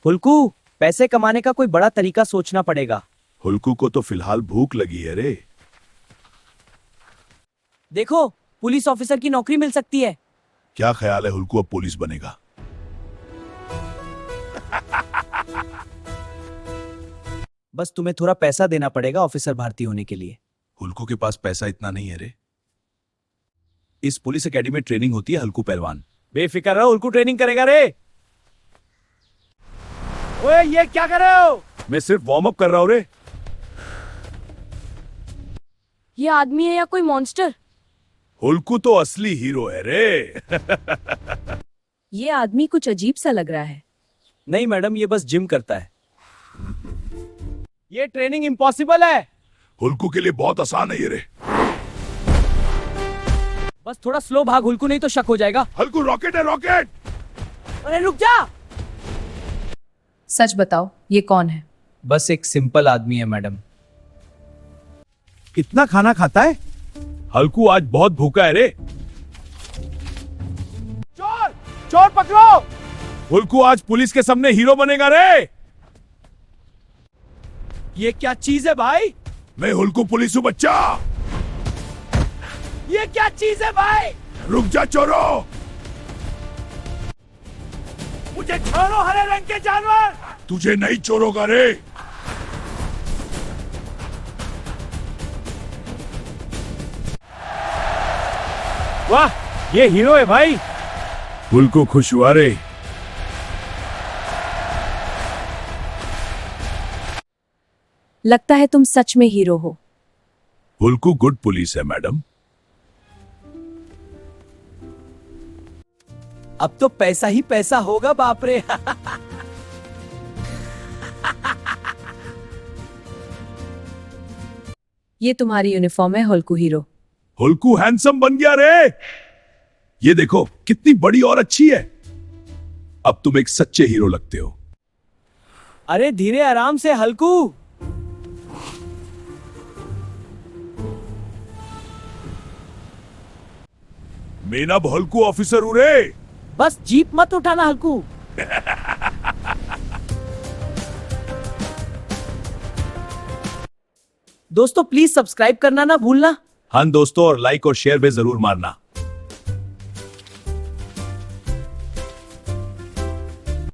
हुल्कू, पैसे कमाने का कोई बड़ा तरीका सोचना पड़ेगा। हुल्कू को तो फिलहाल भूख लगी है रे। देखो, पुलिस ऑफिसर की नौकरी मिल सकती है। क्या ख्याल है हुल्कू अब पुलिस बनेगा? बस तुम्हें थोड़ा पैसा देना पड़ेगा ऑफिसर भारती होने के लिए। हुल्कू के पास पैसा इतना नहीं है रे। इस पुलिस एकेडमी में ट्रेनिंग होती है हुल्कू पहलवान। बेफिक्र रहो, हुल्कू ट्रेनिंग करेगा रे। ओए, ये क्या कर रहे हो? मैं सिर्फ वार्म अप कर रहा हूं रे। ये आदमी है या कोई मॉन्स्टर? हुल्कू तो असली हीरो है रे। ये आदमी कुछ अजीब सा लग रहा है। नहीं मैडम, ये बस जिम करता है। ये ट्रेनिंग इम्पॉसिबल है। हुल्कू के लिए बहुत आसान है ये रे। बस थोड़ा स्लो भाग हुल्कू, नहीं तो शक हो जाएगा। हुल्कू रॉकेट है, रॉकेट। अरे रुक जा। सच बताओ, ये कौन है? बस एक सिंपल आदमी है मैडम। इतना खाना खाता है? हुल्कू आज बहुत भूखा है रे। चोर, चोर पकड़ो। हुल्कू आज पुलिस के सामने हीरो बनेगा रे। ये क्या चीज है भाई? मैं हुल्कू पुलिस हूँ बच्चा। ये क्या चीज है भाई? रुक जा चोरों। मुझे छोड़ो हरे रंग के जानवर। तुझे नहीं चोरोगा रे। वाह, ये हीरो है भाई। हुल्कू खुश हुआ रे। लगता है तुम सच में हीरो हो। हुल्कू गुड पुलिस है मैडम। अब तो पैसा ही पैसा होगा बाप रे। ये तुम्हारी यूनिफॉर्म है हुल्कू हीरो। हुल्कू हैंडसम बन गया रे। ये देखो कितनी बड़ी और अच्छी है। अब तुम एक सच्चे हीरो लगते हो। अरे धीरे आराम से हल्कू। मैं अब हुल्कू ऑफिसर हूं रे। बस जीप मत उठाना हल्कू। दोस्तों प्लीज सब्सक्राइब करना ना भूलना। हाँ दोस्तों, और लाइक और शेयर भी जरूर मारना।